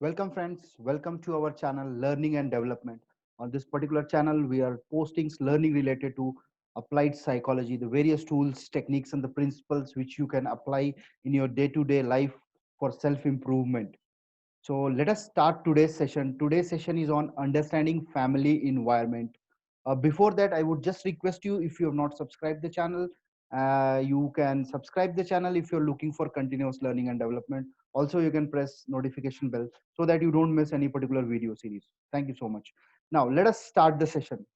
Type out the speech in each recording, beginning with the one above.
Welcome friends, welcome to our channel Learning and Development. On this particular channel, we are posting learning related to applied psychology, the various tools, techniques and the principles which you can apply in your day-to-day life for self-improvement. So let us start today's session. Today's session is on understanding family environment. Before that, I would just request you, if you have not subscribed the channel, you can subscribe the channel if you're looking for continuous learning and development. Also, you can press notification bell so that you don't miss any particular video series. Thank you so much. Now, let us start the session.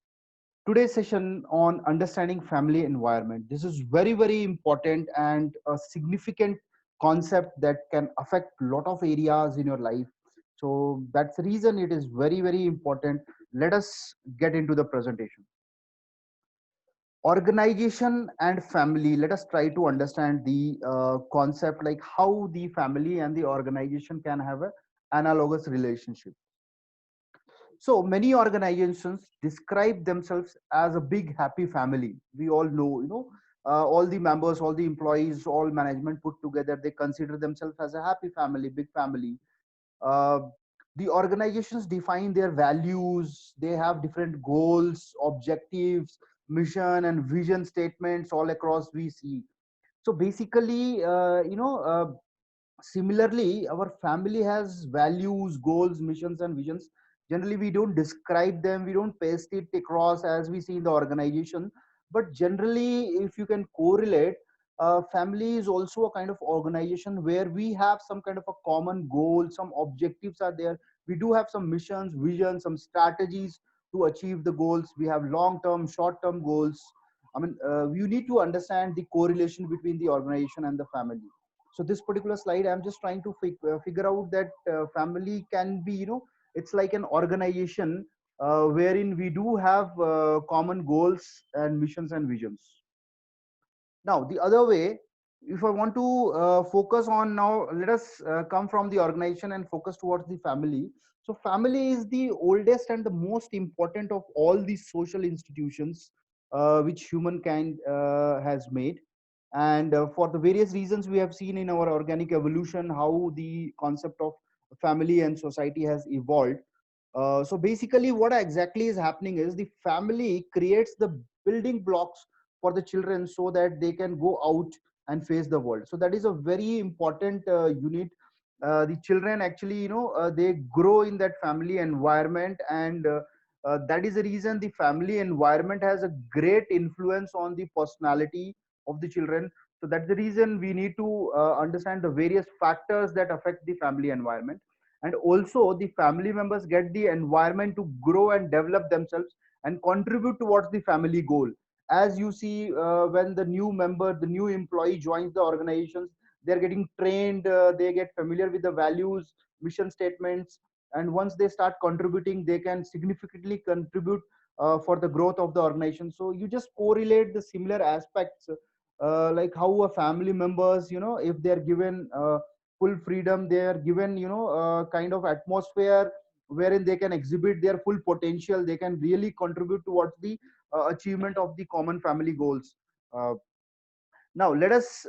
Today's session on understanding family environment. This is very, very important and a significant concept that can affect a lot of areas in your life. So that's the reason it is very, very important. Let us get into the presentation. Organization and family. Let us try to understand the concept, like how the family and the organization can have a analogous relationship. So many organizations describe themselves as a big happy family. We all know, all the members, all the employees, all management put together, they consider themselves as a happy family, big family. Uh, the organizations define their values. They have different goals, objectives, mission, and vision statements all across we see. So basically, similarly, our family has values, goals, missions, and visions. Generally, we don't describe them, we don't paste it across as we see in the organization. But generally, if you can correlate, family is also a kind of organization where we have some kind of a common goal, some objectives are there. We do have some missions, visions, some strategies to achieve the goals. We have long term, short term goals. You need to understand the correlation between the organization and the family. So this particular slide, I'm just trying to figure out that family can be, it's like an organization wherein we do have common goals and missions and visions. Now the other way, if I want to focus on, now let us come from the organization and focus towards the family. So family is the oldest and the most important of all these social institutions which humankind has made. And for the various reasons we have seen in our organic evolution how the concept of family and society has evolved. So basically what exactly is happening is the family creates the building blocks for the children so that they can go out and face the world. So that is a very important unit. The children actually, they grow in that family environment, and that is the reason the family environment has a great influence on the personality of the children. So that's the reason we need to understand the various factors that affect the family environment. And also the family members get the environment to grow and develop themselves and contribute towards the family goal. As you see, when the new member, the new employee joins the organizations, they're getting trained, they get familiar with the values, mission statements, and once they start contributing, they can significantly contribute for the growth of the organization. So you just correlate the similar aspects, like how a family members, if they're given full freedom, they are given, kind of atmosphere wherein they can exhibit their full potential, they can really contribute towards the achievement of the common family goals. uh, Now let us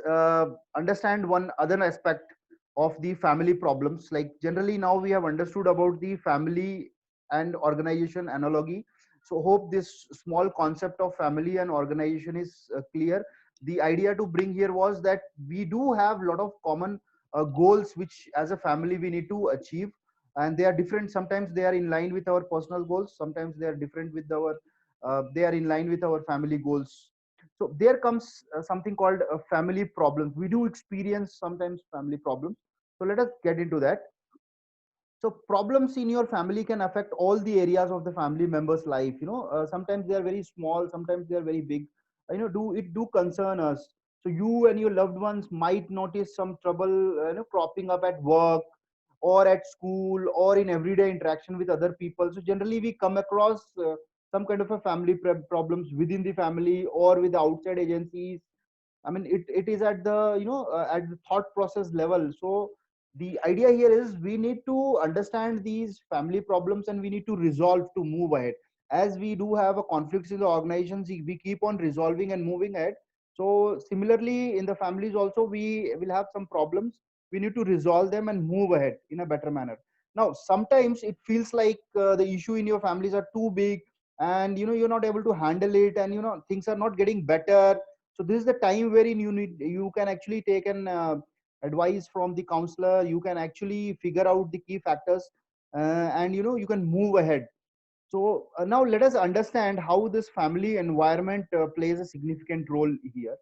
understand one other aspect of the family problems. Like generally now we have understood about the family and organization analogy. So hope this small concept of family and organization is clear. The idea to bring here was that we do have a lot of common goals which as a family we need to achieve, and they are different. Sometimes they are in line with our personal goals, sometimes they are different with our they are in line with our family goals. So there comes something called family problems. We do experience sometimes family problems. So let us get into that. So problems in your family can affect all the areas of the family members life. Sometimes they are very small, sometimes they are very big. Do concern us. So you and your loved ones might notice some trouble cropping up at work or at school or in everyday interaction with other people. So generally we come across some kind of a family problems within the family or with the outside agencies. It is at the at the thought process level. So the idea here is we need to understand these family problems and we need to resolve to move ahead. As we do have a conflicts in the organizations, we keep on resolving and moving ahead. So similarly in the families also we will have some problems. We need to resolve them and move ahead in a better manner. Now sometimes it feels like the issue in your families are too big, and you're not able to handle it, and things are not getting better. So this is the time wherein you can actually take an advice from the counselor. You can actually figure out the key factors, and you can move ahead. So now let us understand how this family environment plays a significant role here.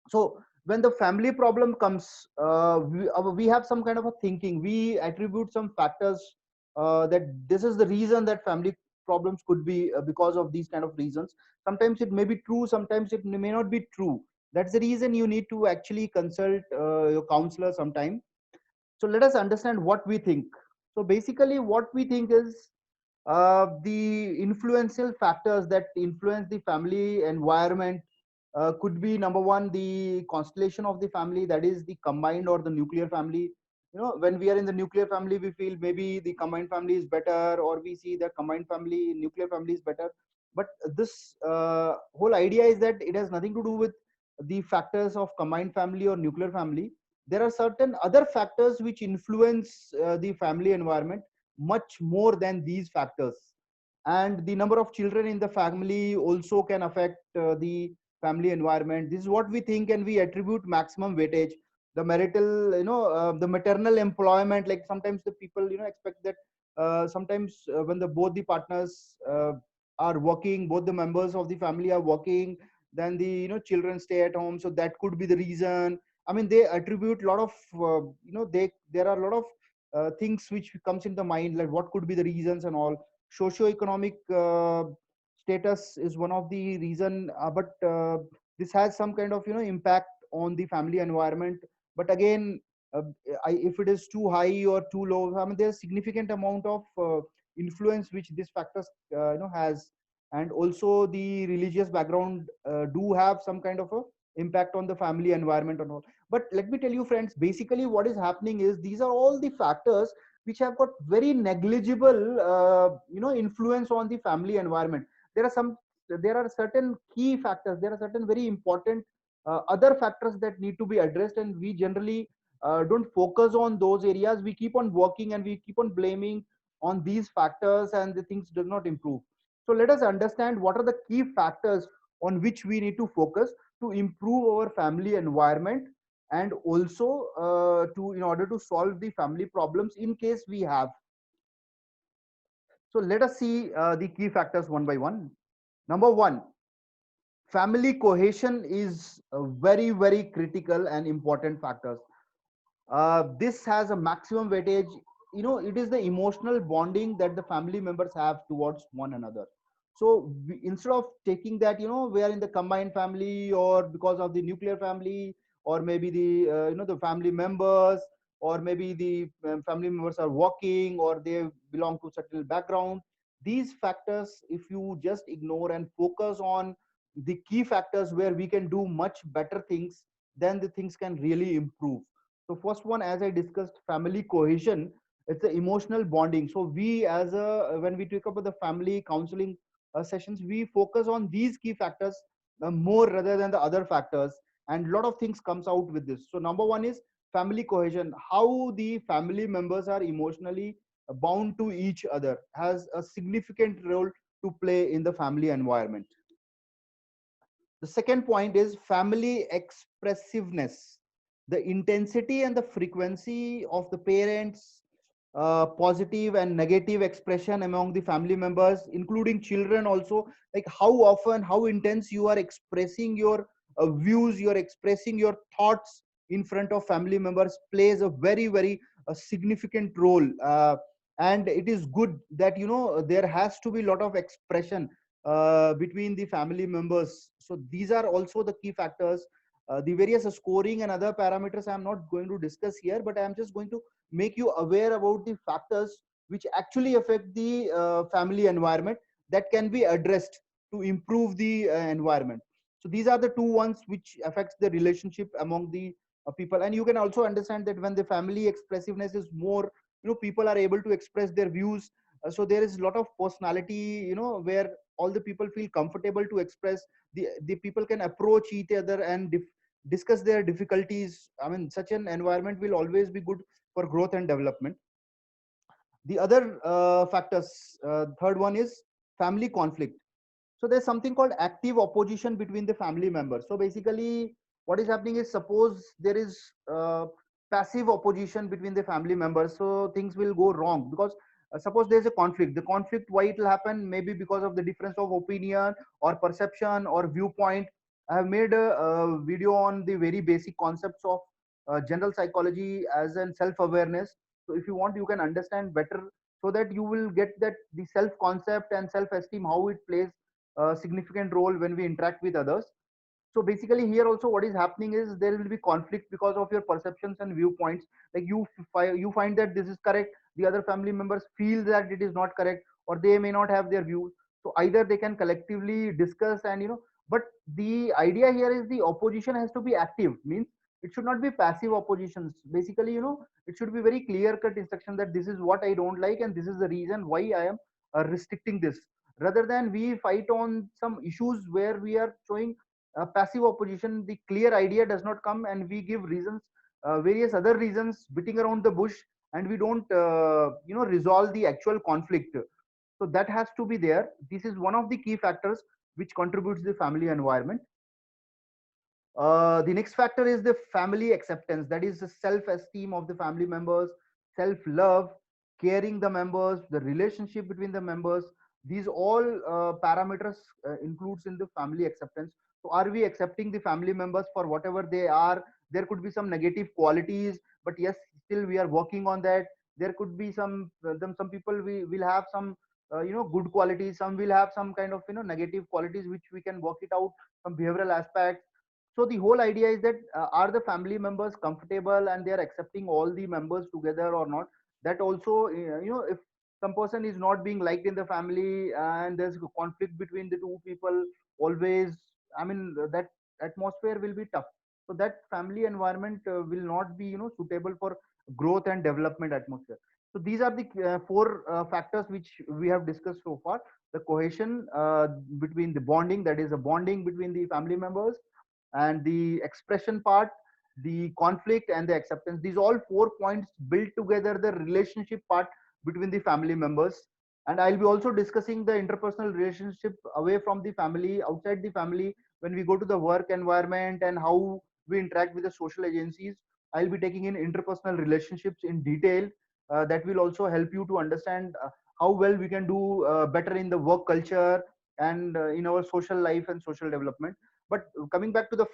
So when the family problem comes, we have some kind of a thinking. We attribute some factors, that this is the reason that family problems could be because of these kind of reasons. Sometimes it may be true, sometimes it may not be true. That's the reason you need to actually consult your counselor sometime. So let us understand what we think. So basically what we think is, the influential factors that influence the family environment could be: number one, the constellation of the family, that is the combined or the nuclear family. When we are in the nuclear family, we feel maybe the combined family is better, or we see that combined family, nuclear family is better. But this whole idea is that it has nothing to do with the factors of combined family or nuclear family. There are certain other factors which influence the family environment much more than these factors. And the number of children in the family also can affect the family environment. This is what we think, and we attribute maximum weightage. The marital, the maternal employment, like sometimes the people expect that sometimes when the both the partners are working, both the members of the family are working, then the children stay at home, so that could be the reason. I mean, they attribute a lot of there are a lot of things which comes in the mind, like what could be the reasons and all. Socio-economic status is one of the reason, but this has some kind of impact on the family environment. But again, uh, if it is too high or too low, I mean, there's significant amount of influence which this factors has. And also the religious background do have some kind of a impact on the family environment and all. But let me tell you friends, basically what is happening is, these are all the factors which have got very negligible influence on the family environment. There are certain key factors, there are certain very important other factors that need to be addressed, and we generally don't focus on those areas. We keep on working and we keep on blaming on these factors, and the things do not improve. So let us understand what are the key factors on which we need to focus to improve our family environment, and also to in order to solve the family problems in case we have. So let us see the key factors one by one. Number one, family cohesion is a very very critical and important factors. This has a maximum weightage. It is the emotional bonding that the family members have towards one another. So instead of taking that we are in the combined family, or because of the nuclear family, or maybe the the family members, or maybe the family members are working, or they belong to certain background, these factors, if you just ignore and focus on the key factors where we can do much better things, then the things can really improve. So first one, as I discussed, family cohesion. It's the emotional bonding. So we, as a when we talk about the family counseling sessions, we focus on these key factors more rather than the other factors, and a lot of things comes out with this. So number one is family cohesion. How the family members are emotionally bound to each other has a significant role to play in the family environment. The second point is family expressiveness. The intensity and the frequency of the parents' positive and negative expression among the family members, including children also. Like how often, how intense you are expressing your views, you're expressing your thoughts in front of family members, plays a very, very significant role. And it is good that, there has to be a lot of expression between the family members. So these are also the key factors. The various scoring and other parameters I'm not going to discuss here, but I'm just going to make you aware about the factors which actually affect the family environment, that can be addressed to improve the environment. So these are the two ones which affects the relationship among the people. And you can also understand that when the family expressiveness is more, people are able to express their views. So there is a lot of personality, where all the people feel comfortable to express. The people can approach each other and discuss their difficulties. I mean, such an environment will always be good for growth and development. The other factors, third one is family conflict. So there's something called active opposition between the family members. So basically what is happening is, suppose there is passive opposition between the family members, so things will go wrong, because suppose there's a conflict. The conflict, why it will happen? Maybe because of the difference of opinion or perception or viewpoint. I have made a video on the very basic concepts of general psychology as in self awareness. So if you want, you can understand better, so that you will get that the self concept and self esteem, how it plays a significant role when we interact with others. So basically here also what is happening is, there will be conflict because of your perceptions and viewpoints. Like you find that this is correct, the other family members feel that it is not correct, or they may not have their views. So either they can collectively discuss, and but the idea here is the opposition has to be active, means it should not be passive oppositions. Basically, it should be very clear cut instruction that this is what I don't like, and this is the reason why I am restricting this, rather than we fight on some issues where we are showing passive opposition. The clear idea does not come, and we give reasons, various other reasons, beating around the bush, and we don't resolve the actual conflict. So that has to be there. This is one of the key factors which contributes the family environment. The next factor is the family acceptance, that is the self esteem of the family members, self love, caring the members, the relationship between the members. These all parameters includes in the family acceptance. So are we accepting the family members for whatever they are? There could be some negative qualities, but yes, still we are working on that. There could be some people we will have some good qualities, some will have some kind of negative qualities, which we can work it out, some behavioral aspects. So the whole idea is that, are the family members comfortable and they are accepting all the members together or not? That also, if some person is not being liked in the family, and there's a conflict between the two people always, I mean, that atmosphere will be tough. So that family environment will not be suitable for growth and development atmosphere. So these are the four factors which we have discussed so far. The cohesion, between the bonding, that is the bonding between the family members, and the expression part, the conflict, and the acceptance. These all four points build together the relationship part between the family members. And I'll be also discussing the interpersonal relationship away from the family, outside the family, when we go to the work environment, and how we interact with the social agencies. I'll be taking in interpersonal relationships in detail. That will also help you to understand how well we can do better in the work culture, and in our social life and social development. But coming back to the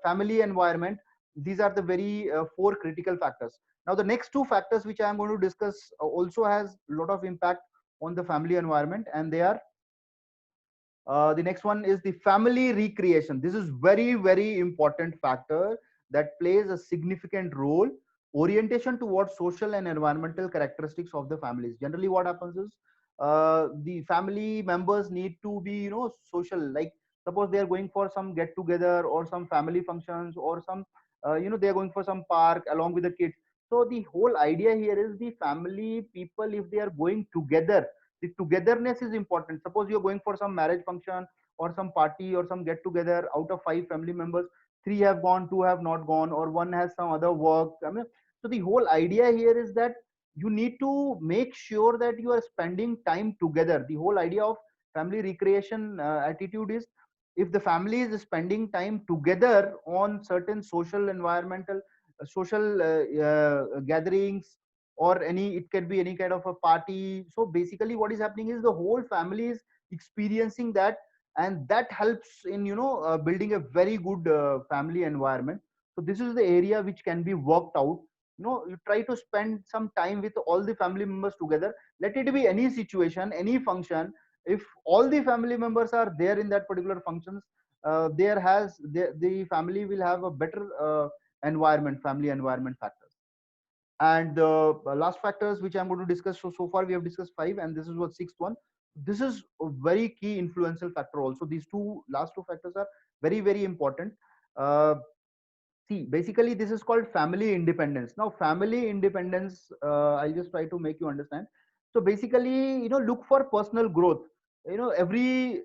family environment, these are the very four critical factors. Now the next two factors which I am going to discuss also has a lot of impact on the family environment, and they are, the next one is the family recreation. This is very, very important factor that plays a significant role. Orientation towards social and environmental characteristics of the families. Generally, what happens is, the family members need to be, social. Like suppose they are going for some get together or some family functions, or some, they are going for some park along with the kids. So the whole idea here is, the family people, if they are going together, the togetherness is important. Suppose you're going for some marriage function or some party or some get together, out of five family members, three have gone, two have not gone, or one has some other work. I mean, so the whole idea here is that you need to make sure that you are spending time together. The whole idea of family recreation attitude is, if the family is spending time together on certain social environmental social gatherings, or any, it can be any kind of a party. So basically what is happening is, the whole family is experiencing that, and that helps in building a very good family environment. So this is the area which can be worked out. You try to spend some time with all the family members together. Let it be any situation, any function. If all the family members are there in that particular functions, the family will have a better environment, family environment factors. And the last factors which I'm going to discuss, so far we have discussed five, and this is what sixth one. This is a very key influential factor also. These two last two factors are very, very important. uh, See, basically this is called family independence. Now family independence, I'll just try to make you understand. So basically, look for personal growth. Every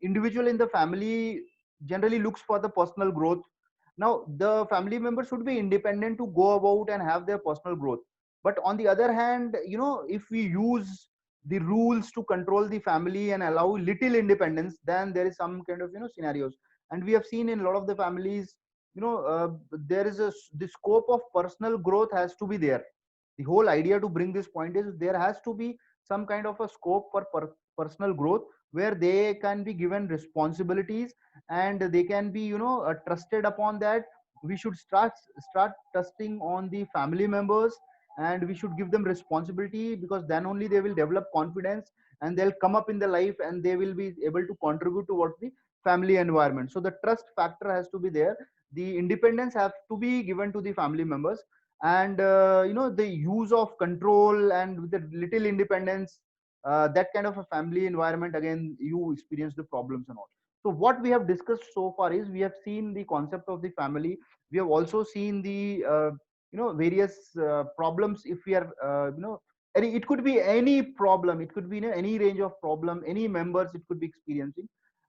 individual in the family generally looks for the personal growth. Now the family members should be independent to go about and have their personal growth. But on the other hand, if we use the rules to control the family and allow little independence, then there is some kind of scenarios. And we have seen in a lot of the families, there is the scope of personal growth has to be there. The whole idea to bring this point is there has to be some kind of a scope for personal growth, where they can be given responsibilities, and they can be trusted upon that. We should start trusting on the family members, and we should give them responsibility, because then only they will develop confidence, and they'll come up in the life, and they will be able to contribute towards the family environment. So the trust factor has to be there, the independence have to be given to the family members. And the use of control and with the little independence, that kind of a family environment, again you experience the problems and all. So what we have discussed so far is, we have seen the concept of the family. We have also seen the various problems. If we are it could be any problem, it could be any range of problem, any members it could be experiencing.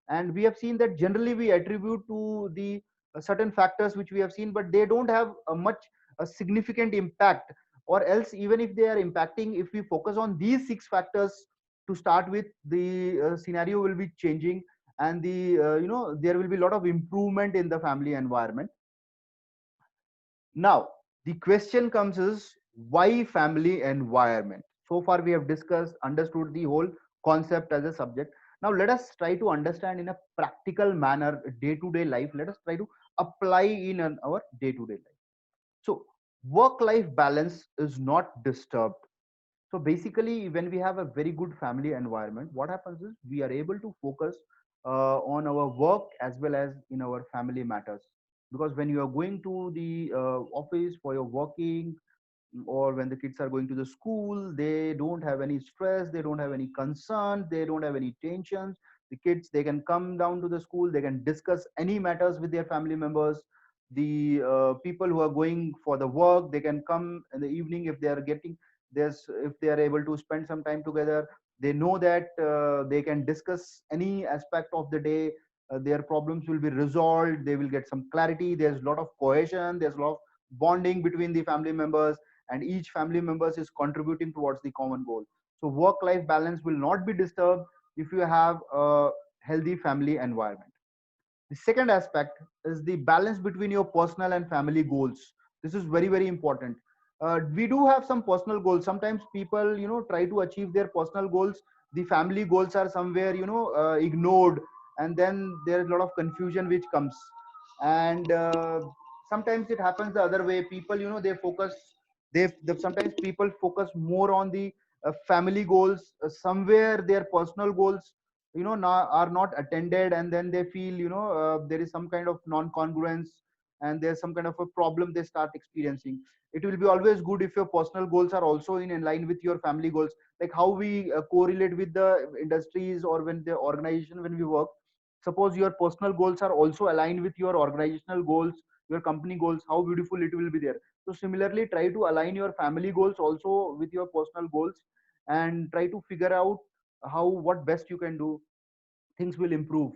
And we have seen that generally we attribute to the certain factors which we have seen, but they don't have a much a significant impact. Or else, even if they are impacting, if we focus on these six factors to start with, the scenario will be changing, and there will be a lot of improvement in the family environment. Now, the question comes is, why family environment? So far, we have discussed, understood the whole concept as a subject. Now, let us try to understand in a practical manner, day to day life. Let us try to apply in our day to day life. So, work life balance is not disturbed. So, basically, when we have a very good family environment, what happens is we are able to focus on our work as well as in our family matters. Because when you are going to the office for your working, or when the kids are going to the school, they don't have any stress, they don't have any concerns, they don't have any tensions. The kids, they can come down to the school, they can discuss any matters with their family members. The people who are going for the work, they can come in the evening, if they are getting this, if they are able to spend some time together, they know that they can discuss any aspect of the day. Their problems will be resolved, they will get some clarity, there's a lot of cohesion, there's a lot of bonding between the family members, and each family members is contributing towards the common goal. So work life balance will not be disturbed if you have a healthy family environment. The second aspect is the balance between your personal and family goals. This is very, very important. We do have some personal goals. Sometimes people try to achieve their personal goals, the family goals are somewhere ignored, and then there's a lot of confusion which comes. And sometimes it happens the other way. People they focus, they sometimes people focus more on the family goals, somewhere their personal goals are not attended, and then they feel there is some kind of non-congruence, and there's some kind of a problem they start experiencing. It will be always good if your personal goals are also in line with your family goals. Like how we correlate with the industries, or when the organization, when we work, suppose your personal goals are also aligned with your organizational goals, your company goals, how beautiful it will be there. So similarly, try to align your family goals also with your personal goals, and try to figure out how, what best you can do, things will improve.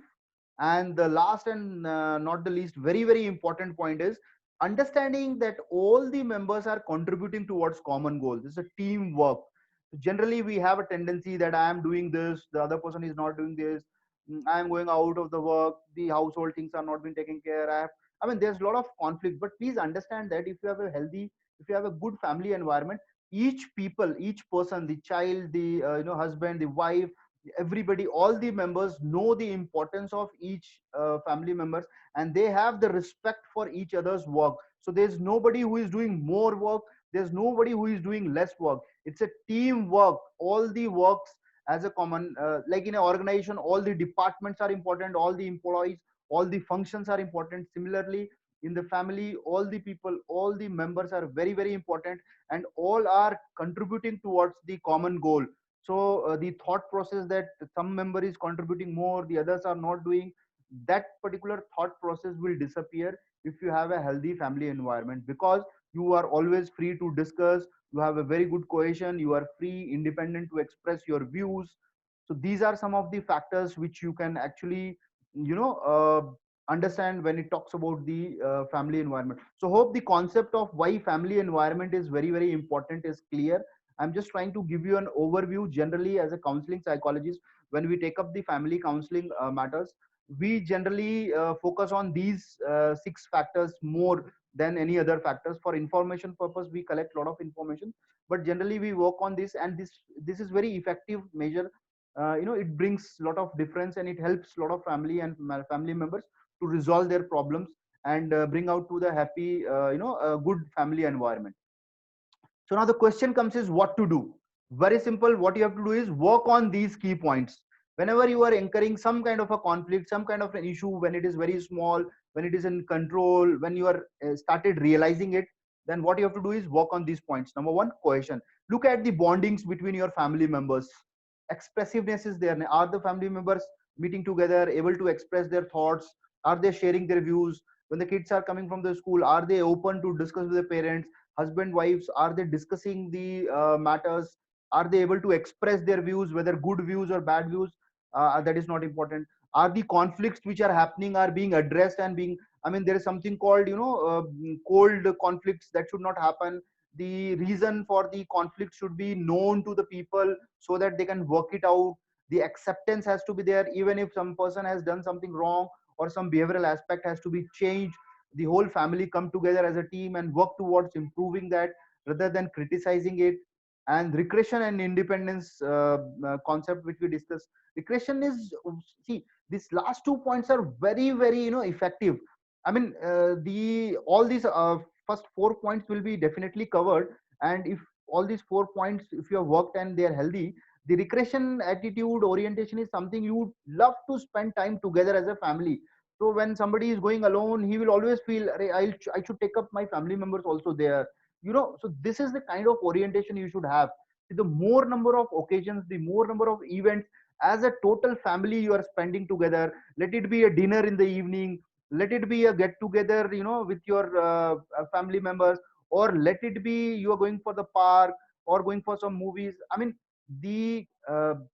And the last and not the least, very, very important point is understanding that all the members are contributing towards common goals. This is a teamwork. Generally we have a tendency that I am doing this, the other person is not doing this. I am going out of the work, the household things are not being taken care of. I mean, there's a lot of conflict, but please understand that if you have a healthy, if you have a good family environment, each people, each person, the child, the husband, the wife, everybody, all the members know the importance of each family members, and they have the respect for each other's work. So there's nobody who is doing more work, there's nobody who is doing less work. It's a team work, all the works as a common, like in an organization, all the departments are important, all the employees, all the functions are important. Similarly, in the family, all the people, all the members are very, very important, and all are contributing towards the common goal. So the thought process that some member is contributing more, the others are not doing, that particular thought process will disappear if you have a healthy family environment, because you are always free to discuss, you have a very good cohesion, you are free, independent to express your views. So these are some of the factors which you can actually understand when it talks about the family environment. So hope the concept of why family environment is very very important is clear. I'm just trying to give you an overview. Generally, as a counseling psychologist, when we take up the family counseling matters, we generally focus on these six factors more than any other factors. For information purpose, we collect a lot of information, but generally we work on this, and this is very effective measure. It brings a lot of difference, and it helps a lot of family and family members to resolve their problems, and bring out to the happy, a good family environment. So now the question comes is what to do. Very simple. What you have to do is work on these key points. Whenever you are incurring some kind of a conflict, some kind of an issue, when it is very small, when it is in control, when you are started realizing it, then what you have to do is work on these points. Number one, cohesion. Look at the bondings between your family members. Expressiveness is there. Are the family members meeting together, able to express their thoughts? Are they sharing their views? When the kids are coming from the school, are they open to discuss with their parents? Husband wives, are they discussing the matters? Are they able to express their views, whether good views or bad views? That is not important. Are the conflicts which are happening are being addressed and being, I mean, there is something called, cold conflicts that should not happen. The reason for the conflict should be known to the people so that they can work it out. The acceptance has to be there. Even if some person has done something wrong or some behavioral aspect has to be changed, the whole family come together as a team and work towards improving that rather than criticizing it. And recreation and independence concept which we discussed, recreation is, see, these last 2 points are very very effective. I mean, the all these first 4 points will be definitely covered. And if all these 4 points, if you have worked and they are healthy, the recreation attitude orientation is something you would love to spend time together as a family. So when somebody is going alone, he will always feel, "Arey, I should take up my family members also there." So this is the kind of orientation you should have. The more number of occasions, the more number of events as a total family you are spending together. Let it be a dinner in the evening, let it be a get together, with your family members, or let it be you are going for the park or going for some movies. I mean, the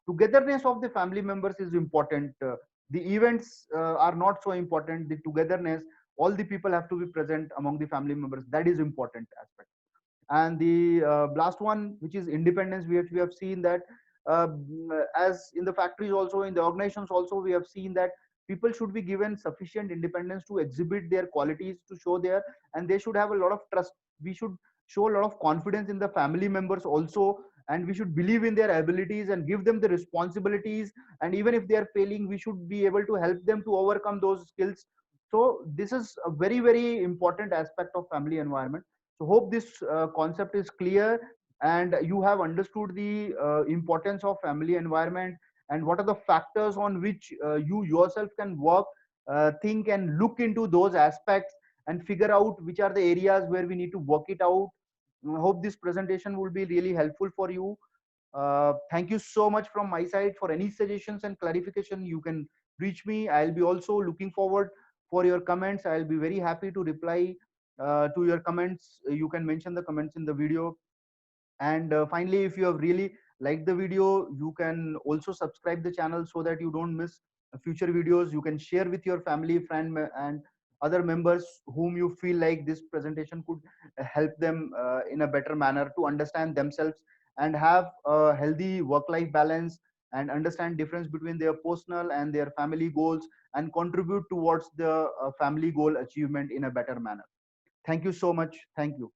togetherness of the family members is important. The events are not so important. The togetherness, all the people have to be present among the family members, that is important aspect. And the last one, which is independence, we have seen that, as in the factories also, in the organizations also, we have seen that people should be given sufficient independence to exhibit their qualities, to show their, and they should have a lot of trust. We should show a lot of confidence in the family members also, and we should believe in their abilities and give them the responsibilities. And even if they are failing, we should be able to help them to overcome those skills. So this is a very very important aspect of family environment. So hope this concept is clear, and you have understood the importance of family environment, and what are the factors on which you yourself can work, think and look into those aspects, and figure out which are the areas where we need to work it out. I hope this presentation will be really helpful for you. Thank you so much from my side. For any suggestions and clarification, you can reach me. I'll be also looking forward for your comments. I'll be very happy to reply to your comments. You can mention the comments in the video. And finally, if you have really liked the video, you can also subscribe the channel so that you don't miss future videos. You can share with your family, friend, and other members whom you feel like this presentation could help them in a better manner to understand themselves and have a healthy work-life balance, and understand difference between their personal and their family goals, and contribute towards the family goal achievement in a better manner. Thank you so much. Thank you.